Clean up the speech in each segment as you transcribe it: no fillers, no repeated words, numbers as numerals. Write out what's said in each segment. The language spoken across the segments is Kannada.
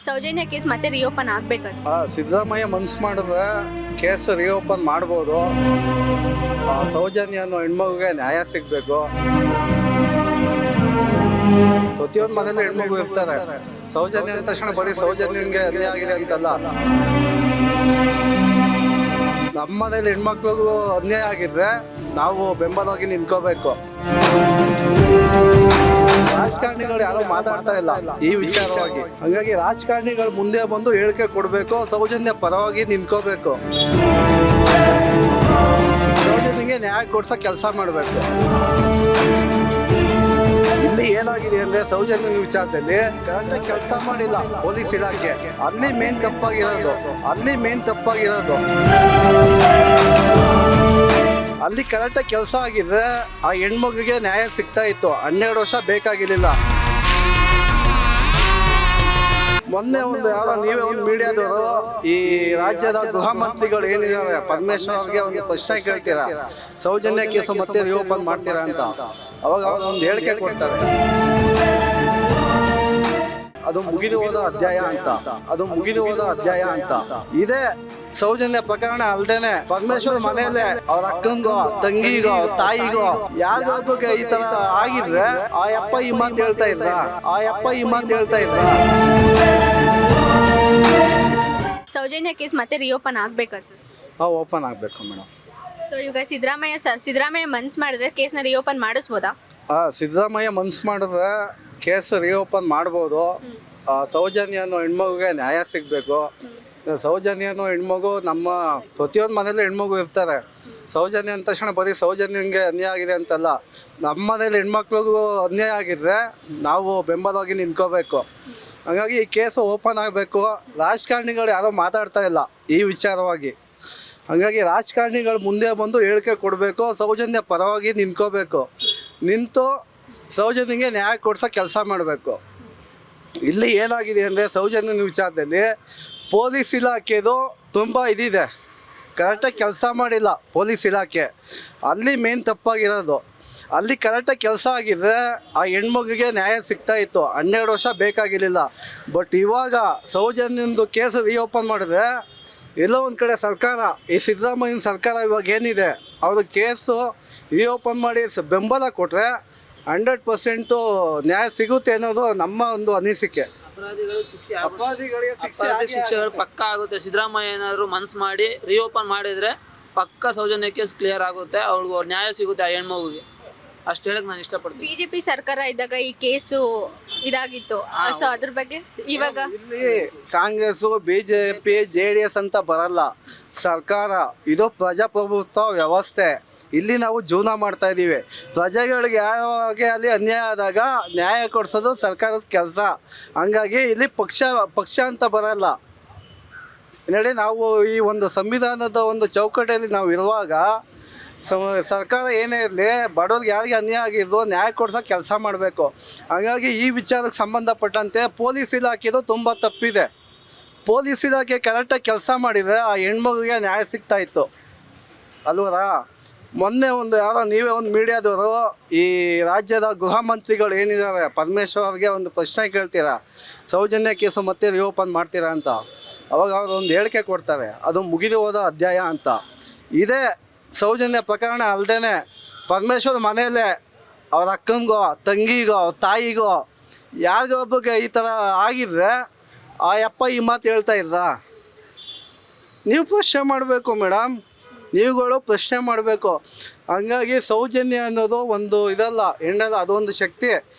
ಸೌಜನ್ಯ ಕೇಸ್ ಮತ್ತೆ ರಿಓಪನ್ ಆಗ್ಬೇಕು. ಸಿದ್ದರಾಮಯ್ಯ ಮನ್ಸು ಮಾಡಿದ್ರೆ ಕೇಸ್ ರಿಓಪನ್ ಮಾಡ್ಬೋದು. ಸೌಜನ್ಯ ಅನ್ನೋ ಹೆಣ್ಮಗುಗೆ ನ್ಯಾಯ ಸಿಗಬೇಕು. ಪ್ರತಿಯೊಂದು ಮನೇಲಿ ಹೆಣ್ಮಗು ಇರ್ತಾರೆ. ಸೌಜನ್ಯ ಅಂದ ತಕ್ಷಣ ಬರೀ ಸೌಜನ್ಯಂಗೆ ಅನ್ಯಾಯ ಆಗಿದೆ ಅಂತಲ್ಲ, ನಮ್ಮ ಮನೇಲಿ ಹೆಣ್ಮಕ್ಳಿಗೂ ಅನ್ಯಾಯ ಆಗಿದ್ರೆ ನಾವು ಬೆಂಬಲವಾಗಿ ನಿಂತ್ಕೋಬೇಕು. ರಾಜಕಾರಣಿಗಳು ಯಾರು ಮಾತಾಡ್ತಾ ಇಲ್ಲ ಈ ವಿಚಾರವಾಗಿ. ಹಾಗಾಗಿ ರಾಜಕಾರಣಿಗಳು ಮುಂದೆ ಬಂದು ಹೇಳಿಕೆ ಕೊಡಬೇಕು, ಸೌಜನ್ಯ ಪರವಾಗಿ ನಿಂತ್ಕೋಬೇಕು, ಸೌಜನ್ಯಗೆ ನ್ಯಾಯ ಕೊಡ್ಸೋ ಕೆಲಸ ಮಾಡಬೇಕು. ಇಲ್ಲಿ ಏನಾಗಿದೆ ಅಂದ್ರೆ ಸೌಜನ್ಯ ವಿಚಾರದಲ್ಲಿ ಕರೆಕ್ಟಾಗಿ ಕೆಲಸ ಮಾಡಿಲ್ಲ ಪೊಲೀಸ್ ಇಲಾಖೆ. ಅಲ್ಲಿ ಮೇನ್ ತಪ್ಪಾಗಿರೋದು ಅಲ್ಲಿ ಕರೆಕ್ಟಾಗಿ ಕೆಲಸ ಆಗಿದ್ರೆ ಆ ಹೆಣ್ಮಗುಗೆ ನ್ಯಾಯ ಸಿಗ್ತಾ ಇತ್ತು. 12 ವರ್ಷ ಬೇಕಾಗಿರ್ಲಿಲ್ಲ. ಮೊನ್ನೆ ಯಾರೋ ನೀವೇ ಒಂದು ಮೀಡಿಯಾದವರು ಈ ರಾಜ್ಯದ ಗೃಹ ಮಂತ್ರಿಗಳು ಏನಿದ್ದಾರೆ ಪರಮೇಶ್ವರ್ ಅವ್ರಿಗೆ ಒಂದು ಪ್ರಶ್ನೆ ಕೇಳ್ತೀರಾ, ಸೌಜನ್ಯ ಕೇಸು ಮತ್ತೆ ರಿಓಪನ್ ಮಾಡ್ತೀರಾ ಅಂತ. ಅವಾಗ ಒಂದು ಹೇಳಿಕೆ ಕೊಡ್ತಾರೆ, ಅದು ಮುಗಿದು ಹೋದ ಅಧ್ಯಾಯ ಅಂತ. ಇದೇ ಸೌಜನ್ಯ ಪ್ರಕರಣ ಅಲ್ದೇನೆ ಪರಮೇಶ್ವರ್ ಮನೆಯಲ್ಲೇ ಅವ್ರ ಅಕ್ಕಂಗೋ ತಂಗಿಗೋ ತಾಯಿಗೋ ಯಾವ್ದೊಬ್ಬಗೆ ಈ ತರ ಆಗಿದ್ರೆ ಆ ಅಪ್ಪ ಈ ಮಾತು ಹೇಳ್ತಾ ಇದ್ರ. ಸೌಜನ್ಯ ಕೇಸ್ ಮತ್ತೆ ರಿಓಪನ್ ಆಗ್ಬೇಕಾ ಸರ್? ಓಪನ್ ಆಗ್ಬೇಕು ಮೇಡಮ್. ಸೊ ಈಗ ಸಿದ್ದರಾಮಯ್ಯ ಮನ್ಸ್ ಮಾಡಿದ್ರೆ ಕೇಸ್ನ ರಿಓಪನ್ ಮಾಡಿಸ್ಬೋದಾ? ಸಿದ್ದರಾಮಯ್ಯ ಮನ್ಸು ಮಾಡಿದ್ರೆ ಕೇಸ್ ರಿಓಪನ್ ಮಾಡ್ಬೋದು. ಸೌಜನ್ಯ ಅನ್ನೋ ಹೆಣ್ಮಗುಗೆ ನ್ಯಾಯ ಸಿಗಬೇಕು. ಸೌಜನ್ಯ ಅನ್ನೋ ಹೆಣ್ಮಗು ನಮ್ಮ ಪ್ರತಿಯೊಂದು ಮನೇಲಿ ಹೆಣ್ಮಗು ಇರ್ತಾರೆ. ಸೌಜನ್ಯ ಅಂದ ತಕ್ಷಣ ಬರೀ ಸೌಜನ್ಯಂಗೆ ಅನ್ಯಾಯ ಆಗಿದೆ ಅಂತಲ್ಲ, ನಮ್ಮ ಮನೇಲಿ ಹೆಣ್ಮಕ್ಳಿಗೂ ಅನ್ಯಾಯ ಆಗಿದ್ರೆ ನಾವು ಬೆಂಬಲವಾಗಿ ನಿಂತ್ಕೋಬೇಕು. ಹಾಗಾಗಿ ಈ ಕೇಸು ಓಪನ್ ಆಗಬೇಕು. ರಾಜಕಾರಣಿಗಳು ಯಾರೋ ಮಾತಾಡ್ತಾ ಇಲ್ಲ ಈ ವಿಚಾರವಾಗಿ. ಹಾಗಾಗಿ ರಾಜಕಾರಣಿಗಳು ಮುಂದೆ ಬಂದು ಹೇಳಿಕೆ ಕೊಡಬೇಕು, ಸೌಜನ್ಯ ಪರವಾಗಿ ನಿಂತ್ಕೋಬೇಕು, ನಿಂತು ಸೌಜನ್ಯಗೆ ನ್ಯಾಯ ಕೊಡ್ಸೋ ಕೆಲಸ ಮಾಡಬೇಕು. ಇಲ್ಲಿ ಏನಾಗಿದೆ ಅಂದರೆ ಸೌಜನ್ಯನ ವಿಚಾರದಲ್ಲಿ ಪೊಲೀಸ್ ಇಲಾಖೆದು ತುಂಬ ಇದಿದೆ, ಕರೆಕ್ಟಾಗಿ ಕೆಲಸ ಮಾಡಿಲ್ಲ ಪೊಲೀಸ್ ಇಲಾಖೆ. ಅಲ್ಲಿ ಮೇನ್ ತಪ್ಪಾಗಿರೋದು. ಅಲ್ಲಿ ಕರೆಕ್ಟಾಗಿ ಕೆಲಸ ಆಗಿದ್ರೆ ಆ ಹೆಣ್ಮಗುಗೆ ನ್ಯಾಯ ಸಿಗ್ತಾ ಇತ್ತು. 12 ವರ್ಷ ಬೇಕಾಗಿರಲಿಲ್ಲ. ಬಟ್ ಇವಾಗ ಸೌಜನ್ಯಂದು ಕೇಸ್ ರಿಓಪನ್ ಮಾಡಿದ್ರೆ ಎಲ್ಲೋ ಒಂದು ಕಡೆ ಸರ್ಕಾರ, ಈ ಸಿದ್ದರಾಮಯ್ಯನ ಸರ್ಕಾರ ಇವಾಗ ಏನಿದೆ ಅವ್ರ ಕೇಸು ರಿಓಪನ್ ಮಾಡಿ ಬೆಂಬಲ ಕೊಟ್ಟರೆ 100% ನ್ಯಾಯ ಸಿಗುತ್ತೆ ಅನ್ನೋದು ನಮ್ಮ ಒಂದು ಅನಿಸಿಕೆ. ಶಿಕ್ಷೆಗಳು ಪಕ್ಕ ಆಗುತ್ತೆ. ಸಿದ್ದರಾಮಯ್ಯ ಏನಾದ್ರು ಮನ್ಸು ಮಾಡಿ ರಿಓಪನ್ ಮಾಡಿದ್ರೆ ಪಕ್ಕ ಸೌಜನ್ಯ ಕೇಸ್ ಕ್ಲಿಯರ್ ಆಗುತ್ತೆ, ಅವ್ಳಿಗೆ ನ್ಯಾಯ ಸಿಗುತ್ತೆ ಆ ಹೆಣ್ಮಗುಗೆ. ಅಷ್ಟು ಹೇಳಕ್ ನಾನು ಇಷ್ಟಪಡ್ತೀನಿ. ಬಿಜೆಪಿ ಸರ್ಕಾರ ಇದ್ದಾಗ ಈ ಕೇಸು ಇದಾಗಿತ್ತು. ಸೊ ಅದ್ರ ಬಗ್ಗೆ ಇವಾಗ ಇಲ್ಲಿ ಕಾಂಗ್ರೆಸ್ BJP JDS ಅಂತ ಬರಲ್ಲ ಸರ್ಕಾರ. ಇದು ಪ್ರಜಾಪ್ರಭುತ್ವ ವ್ಯವಸ್ಥೆ. ಇಲ್ಲಿ ನಾವು ಜೀವನ ಮಾಡ್ತಾ ಇದ್ದೀವಿ. ಪ್ರಜೆಗಳಿಗೆ ಯಾವಾಗೆ ಅಲ್ಲಿ ಅನ್ಯಾಯ ಆದಾಗ ನ್ಯಾಯ ಕೊಡಿಸೋದು ಸರ್ಕಾರದ ಕೆಲಸ. ಹಂಗಾಗಿ ಇಲ್ಲಿ ಪಕ್ಷ ಅಂತ ಬರಲ್ಲ. ನೋಡಿ, ನಾವು ಈ ಒಂದು ಸಂವಿಧಾನದ ಒಂದು ಚೌಕಟ್ಟಲ್ಲಿ ನಾವು ಇರುವಾಗ ಸರ್ಕಾರ ಏನೇ ಇರಲಿ ಬಡವ್ರಿಗೆ ಯಾರಿಗೆ ಅನ್ಯಾಯ ಆಗಿರೋದು ನ್ಯಾಯ ಕೊಡ್ಸೋ ಕೆಲಸ ಮಾಡಬೇಕು. ಹಾಗಾಗಿ ಈ ವಿಚಾರಕ್ಕೆ ಸಂಬಂಧಪಟ್ಟಂತೆ ಪೊಲೀಸ್ ಇಲಾಖೆದು ತುಂಬ ತಪ್ಪಿದೆ. ಪೊಲೀಸ್ ಇಲಾಖೆ ಕರೆಕ್ಟಾಗಿ ಕೆಲಸ ಮಾಡಿದರೆ ಆ ಹೆಣ್ಮಗುಗೆ ನ್ಯಾಯ ಸಿಗ್ತಾ ಇತ್ತು ಅಲ್ವರಾ? ಮೊನ್ನೆ ಯಾರೋ ನೀವೇ ಒಂದು ಮೀಡಿಯಾದವರು ಈ ರಾಜ್ಯದ ಗೃಹ ಮಂತ್ರಿಗಳು ಏನಿದ್ದಾರೆ ಪರಮೇಶ್ವರ್ ಅವ್ರಿಗೆ ಒಂದು ಪ್ರಶ್ನೆ ಕೇಳ್ತೀರಾ, ಸೌಜನ್ಯ ಕೇಸು ಮತ್ತೆ ರಿಓಪನ್ ಮಾಡ್ತೀರಾ ಅಂತ. ಅವಾಗ ಅವರು ಒಂದು ಹೇಳಿಕೆ ಕೊಡ್ತಾರೆ, ಅದು ಮುಗಿದು ಹೋದ ಅಧ್ಯಾಯ ಅಂತ. ಇದೇ ಸೌಜನ್ಯ ಪ್ರಕರಣ ಅಲ್ದೇನೆ ಪರಮೇಶ್ವರ್ ಮನೆಯಲ್ಲೇ ಅವ್ರ ಅಕ್ಕಂಗೋ ತಂಗಿಗೋ ತಾಯಿಗೋ ಯಾರಿಗೊಬ್ಬಗೆ ಈ ಥರ ಆಗಿದ್ರೆ ಆ ಅಪ್ಪ ಈ ಮಾತು ಹೇಳ್ತಾ ಇದ್ದ. ನೀವು ಪ್ರಶ್ನೆ ಮಾಡಬೇಕು ಮೇಡಮ್, ನೀವುಗಳು ಪ್ರಶ್ನೆ ಮಾಡಬೇಕು. ಹಂಗಾಗಿ ಸೌಜನ್ಯ ಅನ್ನೋದು ಒಂದು ಇದಲ್ಲ, ಹೆಣ್ಣಲ್ಲ, ಅದೊಂದು ಶಕ್ತಿ.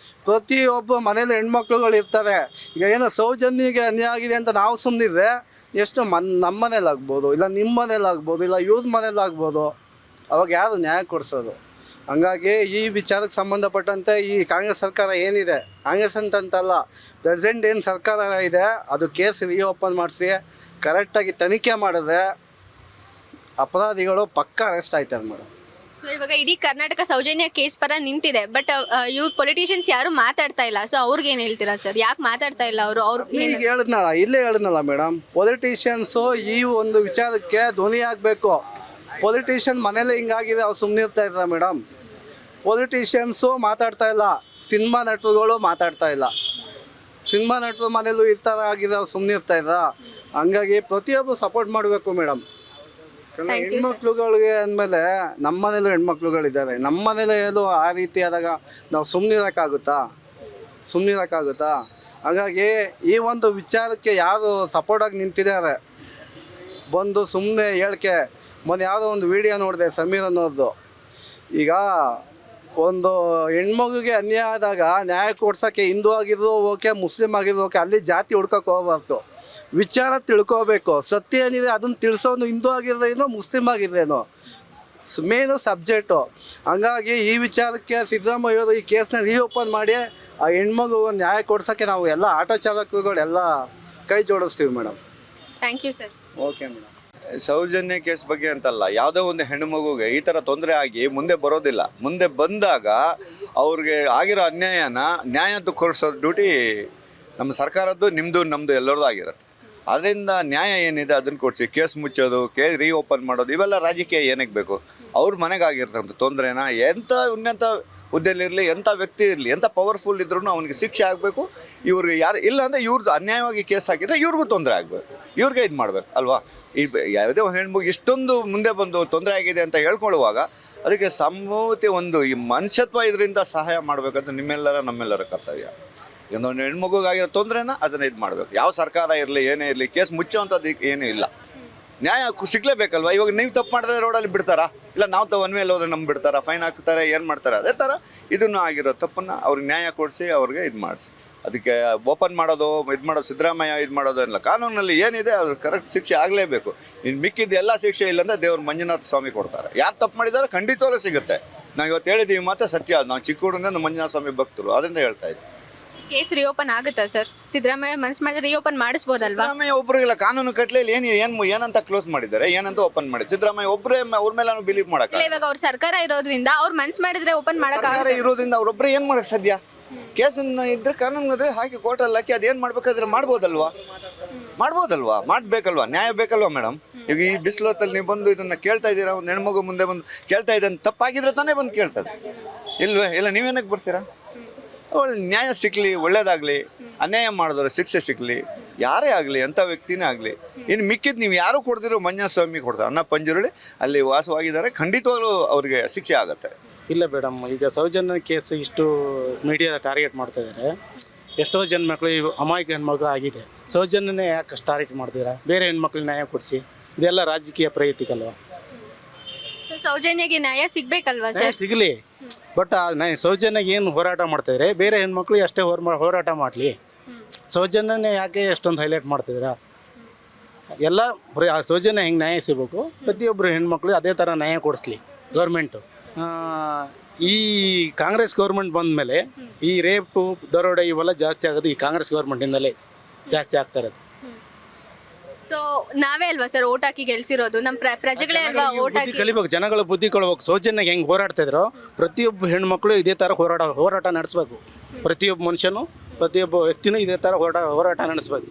ಪ್ರತಿಯೊಬ್ಬ ಮನೇಲಿ ಹೆಣ್ಮಕ್ಳುಗಳು ಇರ್ತಾರೆ. ಈಗ ಏನೋ ಸೌಜನ್ಯಗೆ ಅನ್ಯಾಯ ಆಗಿದೆ ಅಂತ ನಾವು ಸುಮ್ಮನಿದ್ರೆ ಎಷ್ಟು ನಮ್ಮ ಮನೇಲಾಗ್ಬೋದು, ಇಲ್ಲ ನಿಮ್ಮ ಮನೇಲಾಗ್ಬೋದು, ಇಲ್ಲ ಇವ್ರ ಮನೇಲಾಗ್ಬೋದು. ಅವಾಗ ಯಾರು ನ್ಯಾಯ ಕೊಡಿಸೋದು? ಹಂಗಾಗಿ ಈ ವಿಚಾರಕ್ಕೆ ಸಂಬಂಧಪಟ್ಟಂತೆ ಈ ಕಾಂಗ್ರೆಸ್ ಸರ್ಕಾರ ಏನಿದೆ, ಕಾಂಗ್ರೆಸ್ ಅಂತಲ್ಲ ಪ್ರೆಸೆಂಟ್ ಏನು ಸರ್ಕಾರ ಇದೆ ಅದು ಕೇಸ್ ರಿಓಪನ್ ಮಾಡಿಸಿ ಕರೆಕ್ಟಾಗಿ ತನಿಖೆ ಮಾಡಿದ್ರೆ ಅಪರಾಧಿಗಳು ಪಕ್ಕ ಅರೆಸ್ಟ್ ಆಯ್ತಾರೆ ಮೇಡಮ್. ಸೊ ಇವಾಗ ಇಡೀ ಕರ್ನಾಟಕ ಸೌಜನ್ಯ ಕೇಸ್ ಪರ ನಿಂತಿದೆ. ಬಟ್ ಇವ್ರು ಪೊಲಿಟಿಷಿಯನ್ಸ್ ಯಾರು ಮಾತಾಡ್ತಾ ಇಲ್ಲ. ಸೊ ಅವ್ರಿಗೆ ಏನು ಹೇಳ್ತೀರಾ ಸರ್? ಯಾಕೆ ಮಾತಾಡ್ತಾ ಇಲ್ಲ ಅವ್ರು? ಈಗ ಹೇಳಿದ್ನಲ್ಲ ಮೇಡಮ್, ಪೊಲಿಟಿಷಿಯನ್ಸು ಈ ಒಂದು ವಿಚಾರಕ್ಕೆ ಧ್ವನಿ ಆಗಬೇಕು. ಪೊಲಿಟಿಷಿಯನ್ ಮನೇಲಿ ಹಿಂಗಾಗಿದೆ ಅವ್ರು ಸುಮ್ಮನೆ ಇರ್ತಾ ಇದ್ದಾರೆ ಮೇಡಮ್. ಪೊಲಿಟಿಷಿಯನ್ಸು ಮಾತಾಡ್ತಾ ಇಲ್ಲ, ಸಿನಿಮಾ ನಟರುಗಳು ಮಾತಾಡ್ತಾ ಇಲ್ಲ. ಸಿನಿಮಾ ನಟರ ಮನೇಲೂ ಈ ಥರ ಆಗಿದೆ, ಅವ್ರು ಸುಮ್ಮನೆ ಇರ್ತಾ ಇದ್ರ. ಹಂಗಾಗಿ ಪ್ರತಿಯೊಬ್ಬರು ಸಪೋರ್ಟ್ ಮಾಡಬೇಕು ಮೇಡಮ್. ಹೆಣ್ಮಕ್ಳುಗಳಿಗೆ ಅಂದಮೇಲೆ ನಮ್ಮ ಮನೇಲೂ ಹೆಣ್ಮಕ್ಳುಗಳಿದ್ದಾರೆ. ನಮ್ಮ ಮನೇಲಿ ಏನು ಆ ರೀತಿ ಆದಾಗ ನಾವು ಸುಮ್ಮನಿರೋಕ್ಕಾಗುತ್ತಾ? ಹಾಗಾಗಿ ಈ ಒಂದು ವಿಚಾರಕ್ಕೆ ಯಾರು ಸಪೋರ್ಟಾಗಿ ನಿಂತಿದ್ದಾರೆ ಬಂದು ಸುಮ್ಮನೆ ಹೇಳಿಕೆ. ಮೊನ್ನೆ ಯಾವುದೋ ಒಂದು ವಿಡಿಯೋ ನೋಡಿದೆ ಸಮೀರ್ ಅನ್ನೋದು. ಈಗ ಒಂದು ಹೆಣ್ಮಗುಗೆ ಅನ್ಯಾಯ ಆದಾಗ ನ್ಯಾಯ ಕೊಡ್ಸೋಕ್ಕೆ ಹಿಂದೂ ಆಗಿದ್ರು ಓಕೆ, ಮುಸ್ಲಿಮ್ ಆಗಿದ್ರು ಓಕೆ, ಅಲ್ಲಿ ಜಾತಿ ಹುಡ್ಕೋಕೆ ಹೋಗ್ಬಾರ್ದು. ವಿಚಾರ ತಿಳ್ಕೋಬೇಕು. ಸತ್ಯ ಏನಿದೆ ಅದನ್ನು ತಿಳಿಸೋನು ಹಿಂದೂ ಆಗಿರೋದೇನೋ ಮುಸ್ಲಿಮ್ ಆಗಿರೋದೇನೋ ಮೇನು ಸಬ್ಜೆಕ್ಟು. ಹಂಗಾಗಿ ಈ ವಿಚಾರಕ್ಕೆ ಸಿದ್ದರಾಮಯ್ಯವರು ಈ ಕೇಸ್ನ ರೀಓಪನ್ ಮಾಡಿ ಆ ಹೆಣ್ಮಗು ನ್ಯಾಯ ಕೊಡ್ಸೋಕ್ಕೆ ನಾವು ಎಲ್ಲ ಆಟೋ ಚಾಲಕರುಗಳೆಲ್ಲ ಕೈ ಜೋಡಿಸ್ತೀವಿ madam. Thank you sir. Okay madam. Soujanya case ಬಗ್ಗೆ ಅಂತಲ್ಲ, ಯಾವುದೋ ಒಂದು ಹೆಣ್ಣು ಮಗುಗೆ ಈ ಥರ ತೊಂದರೆ ಆಗಿ ಮುಂದೆ ಬರೋದಿಲ್ಲ. ಮುಂದೆ ಬಂದಾಗ ಅವ್ರಿಗೆ ಆಗಿರೋ ಅನ್ಯಾಯನ ನ್ಯಾಯ ಕೊಡಿಸೋ ಡ್ಯೂಟಿ ನಮ್ಮ ಸರ್ಕಾರದ್ದು, ನಿಮ್ಮದು, ನಮ್ಮದು ಎಲ್ಲರದ್ದು ಆಗಿರುತ್ತೆ. ಅದರಿಂದ ನ್ಯಾಯ ಏನಿದೆ ಅದನ್ನು ಕೊಡಿಸಿ. ಕೇಸ್ ಮುಚ್ಚೋದು, ಕೇಸ್ ರೀಓಪನ್ ಮಾಡೋದು ಇವೆಲ್ಲ ರಾಜಕೀಯ ಏನಕ್ಕೆ ಬೇಕು? ಅವ್ರ ಮನೆಗಾಗಿರ್ತಂಥ ತೊಂದರೆನ ಎಂಥ ಉನ್ನತ ಹುದ್ದೆಲಿರಲಿ, ಎಂಥ ವ್ಯಕ್ತಿ ಇರಲಿ, ಎಂಥ ಪವರ್ಫುಲ್ ಇದ್ರೂ ಅವನಿಗೆ ಶಿಕ್ಷೆ ಆಗಬೇಕು. ಇವ್ರಿಗೆ ಯಾರು ಇಲ್ಲ ಅಂದರೆ ಇವ್ರದ್ದು ಅನ್ಯಾಯವಾಗಿ ಕೇಸ್ ಹಾಕಿದರೆ ಇವ್ರಿಗೂ ತೊಂದರೆ ಆಗಬೇಕು, ಇವ್ರಿಗೆ ಇದು ಮಾಡಬೇಕು ಅಲ್ವಾ? ಈ ಯಾವುದೇ ಒಂದು ಹೆಣ್ಮಗು ಇಷ್ಟೊಂದು ಮುಂದೆ ಬಂದು ತೊಂದರೆ ಆಗಿದೆ ಅಂತ ಹೇಳ್ಕೊಳ್ಳುವಾಗ ಅದಕ್ಕೆ ಸಂಭವತೆ ಒಂದು ಈ ಮನುಷ್ಯತ್ವ ಇದರಿಂದ ಸಹಾಯ ಮಾಡಬೇಕಂತ ನಮ್ಮೆಲ್ಲರ ಕರ್ತವ್ಯ. ಒಂದು ಹೆಣ್ಮಗುಗಾಗಿರೋ ತೊಂದರೆನ ಅದನ್ನು ಇದು ಮಾಡಬೇಕು. ಯಾವ ಸರ್ಕಾರ ಇರಲಿ ಏನೇ ಇರಲಿ ಕೇಸ್ ಮುಚ್ಚೋವಂಥದ್ದು ಏನೂ ಇಲ್ಲ. ನ್ಯಾಯ ಸಿಗ್ಲೇಬೇಕಲ್ವ? ಇವಾಗ ನೀವು ತಪ್ಪು ಮಾಡಿದ್ರೆ ರೋಡಲ್ಲಿ ಬಿಡ್ತಾರಾ? ಇಲ್ಲ ನಾವು ಒನ್ ಮೇಲೆ ಹೋದ್ರೆ ನಮ್ಗೆ ಬಿಡ್ತಾರಾ? ಫೈನ್ ಹಾಕ್ತಾರೆ, ಏನು ಮಾಡ್ತಾರೆ? ಅದೇ ಥರ ಇದನ್ನು ಆಗಿರೋ ತಪ್ಪನ್ನು ಅವ್ರಿಗೆ ನ್ಯಾಯ ಕೊಡಿಸಿ ಅವ್ರಿಗೆ ಇದು ಮಾಡಿಸಿ. ಅದಕ್ಕೆ ಓಪನ್ ಮಾಡೋದು ಇದು ಮಾಡೋದು ಸಿದ್ದರಾಮಯ್ಯ ಇದು ಮಾಡೋದು ಇಲ್ಲ. ಕಾನೂನಲ್ಲಿ ಏನಿದೆ ಅದು ಕರೆಕ್ಟ್ ಶಿಕ್ಷೆ ಆಗಲೇಬೇಕು. ಇನ್ನು ಮಿಕ್ಕಿದ್ದು ಎಲ್ಲ ಶಿಕ್ಷೆ ಇಲ್ಲಾಂದರೆ ದೇವ್ರು ಮಂಜುನಾಥ ಸ್ವಾಮಿ ಕೊಡ್ತಾರೆ. ಯಾರು ತಪ್ಪು ಮಾಡಿದ್ದಾರೆ ಖಂಡಿತವಾಗ್ಲೂ ಸಿಗುತ್ತೆ. ನಾವು ಇವತ್ತು ಹೇಳಿದ್ದೀವಿ ಮಾತ್ರ ಸತ್ಯ. ಅದು ನಾವು ಚಿಕ್ಕ ಹುಡುಗರಿಂದ ಮಂಜುನಾಥ ಸ್ವಾಮಿ ಭಕ್ತರು, ಅದರಿಂದ ಹೇಳ್ತಾ ಇದ್ದೀವಿ. ಕೇಸ್ ರಿಓಪನ್ ಆಗುತ್ತಾ ಸರ್? ಸಿದ್ದರಾಮಯ್ಯ ಮನ್ಸು ಮಾಡಿದ್ರೆ ರಿಓಪನ್ ಮಾಡಿಸ್ಬೋದಲ್ವಾ? ಸಿದ್ದರಾಮಯ್ಯ ಒಬ್ಬರಿಗಿಲ್ಲ, ಕಾನೂನು ಕಟ್ಲೆಯಲ್ಲಿ ಏನಂತ ಕ್ಲೋಸ್ ಮಾಡಿದ್ದಾರೆ, ಏನಂತ ಓಪನ್ ಮಾಡಿ ಸಿದ್ದರಾಮಯ್ಯ ಒಬ್ಬರೇ ಅವ್ರ ಮೇಲೆ ನಾವು ಬಿಲೀವ್ ಮಾಡಕ್ಕೆ. ಇವಾಗ ಅವ್ರ ಸರ್ಕಾರ ಇರೋದ್ರಿಂದ ಅವ್ರು ಮನ್ಸು ಮಾಡಿದ್ರೆ ಓಪನ್ ಮಾಡಕ್ಕೆ ಇರೋದ್ರಿಂದ ಅವ್ರೊಬ್ಬರೇ ಏನು ಮಾಡಕ್ಕೆ ಸಾಧ್ಯ? ಕೇಸನ್ನು ಇದ್ರೆ ಕಾನೂನು ಹಾಕಿ ಕೋರ್ಟಲ್ಲಿ ಹಾಕಿ ಅದೇನು ಮಾಡ್ಬೇಕಾದ್ರೆ ಮಾಡ್ಬೋದಲ್ವಾ? ಮಾಡಬೇಕಲ್ವಾ? ನ್ಯಾಯ ಬೇಕಲ್ವಾ ಮೇಡಮ್? ಈಗ ಈ ಬಿಸಿಲೊತ್ತಲ್ಲಿ ನೀವು ಬಂದು ಇದನ್ನು ಕೇಳ್ತಾ ಇದ್ದೀರಾ, ಒಂದು ಹೆಣ್ಮಗು ಮುಂದೆ ಬಂದು ಕೇಳ್ತಾ ಇದ್ದ ತಪ್ಪಾಗಿದ್ರೆ ತಾನೇ ಬಂದು ಕೇಳ್ತದೆ ಇಲ್ವೇ? ಇಲ್ಲ ನೀವೇನಕ್ಕೆ ಬರ್ತೀರಾ? ಒಳ್ಳೆ ನ್ಯಾಯ ಸಿಕ್ಕಲಿ, ಒಳ್ಳೇದಾಗಲಿ. ಅನ್ಯಾಯ ಮಾಡಿದವ್ರೆ ಶಿಕ್ಷೆ ಸಿಕ್ಕಲಿ, ಯಾರೇ ಆಗಲಿ, ಅಂಥ ವ್ಯಕ್ತಿನೇ ಆಗಲಿ. ಇನ್ನು ಮಿಕ್ಕಿದ್ದು ನೀವು ಯಾರೂ ಕೊಡ್ದಿರೋ ಮಂಜುನಾಥ ಸ್ವಾಮಿ ಕೊಡ್ತಾರೆ. ಅನ್ನ ಪಂಜುರುಳಿ ಅಲ್ಲಿ ವಾಸವಾಗಿದ್ದಾರೆ, ಖಂಡಿತವಾಗ್ಲೂ ಅವರಿಗೆ ಶಿಕ್ಷೆ ಆಗುತ್ತೆ. ಇಲ್ಲ ಮೇಡಮ್, ಈಗ ಸೌಜನ್ಯ ಕೇಸ್ ಇಷ್ಟು ಮೀಡಿಯಾ ಟಾರ್ಗೆಟ್ ಮಾಡ್ತಾ ಇದ್ದಾರೆ. ಎಷ್ಟೋ ಜನ ಮಕ್ಕಳು ಈ ಅಮಾಯಕ ಹೆಣ್ಮಕ್ಳು ಆಗಿದೆ. ಸೌಜನ್ಯನೇ ಯಾಕೆ ಟಾರ್ಗೆಟ್ ಮಾಡ್ತೀರಾ? ಬೇರೆ ಹೆಣ್ಮಕ್ಳಿಗೆ ನ್ಯಾಯ ಕೊಡಿಸಿ. ಇದೆಲ್ಲ ರಾಜಕೀಯ ಪ್ರಯತ್ನಿಕಲ್ವಾ? ಸೌಜನ್ಯಗೆ ನ್ಯಾಯ ಸಿಗ್ಬೇಕಲ್ವಾ ಸರ್? ಸಿಗಲಿ, ಬಟ್ ಸೌಜನ್ಯಗೆ ಏನು ಹೋರಾಟ ಮಾಡ್ತಾಯಿದ್ರೆ ಬೇರೆ ಹೆಣ್ಮಕ್ಳು ಅಷ್ಟೇ ಹೋರಾಟ ಮಾಡಲಿ. ಸೌಜನ್ಯನೇ ಯಾಕೆ ಎಷ್ಟೊಂದು ಹೈಲೈಟ್ ಮಾಡ್ತಿದ್ದೀರಾ? ಎಲ್ಲ ಸೌಜನ್ಯ ಹೆಂಗೆ ನ್ಯಾಯ ಸಿಗಬೇಕು, ಪ್ರತಿಯೊಬ್ಬರು ಹೆಣ್ಮಕ್ಳು ಅದೇ ಥರ ನ್ಯಾಯ ಕೊಡಿಸ್ಲಿ ಗೌರ್ಮೆಂಟು. ಈ ಕಾಂಗ್ರೆಸ್ ಗೌರ್ಮೆಂಟ್ ಬಂದ ಮೇಲೆ ಈ ರೇಪು, ದರೋಡೆ ಇವೆಲ್ಲ ಜಾಸ್ತಿ ಆಗೋದು ಈ ಕಾಂಗ್ರೆಸ್ ಗೌರ್ಮೆಂಟಿಂದಲೇ ಜಾಸ್ತಿ ಆಗ್ತಾ ಇರೋದು. ಸೊ ನಾವೇ ಅಲ್ವಾ ಸರ್ ಓಟ್ ಹಾಕಿ ಗೆಲ್ಸಿರೋದು? ನಮ್ಮ ಪ್ರಜೆಗಳೇ ಅಲ್ವಾ ಓಟ್ ಹಾಕಿ ಕಲಿಬೇಕು, ಜನಗಳು ಬುದ್ಧಿ ಕೊಡ್ಬೇಕು. ಸೌಜನ್ಯಗೆ ಹೆಂಗೆ ಹೋರಾಡ್ತಾ ಇದ್ರು ಪ್ರತಿಯೊಬ್ಬ ಹೆಣ್ಮಕ್ಳು ಇದೇ ಥರ ಹೋರಾಟ ನಡೆಸಬೇಕು. ಪ್ರತಿಯೊಬ್ಬ ಮನುಷ್ಯನು, ಪ್ರತಿಯೊಬ್ಬ ವ್ಯಕ್ತಿನೂ ಇದೇ ಥರ ಹೋರಾಟ ನಡೆಸಬೇಕು.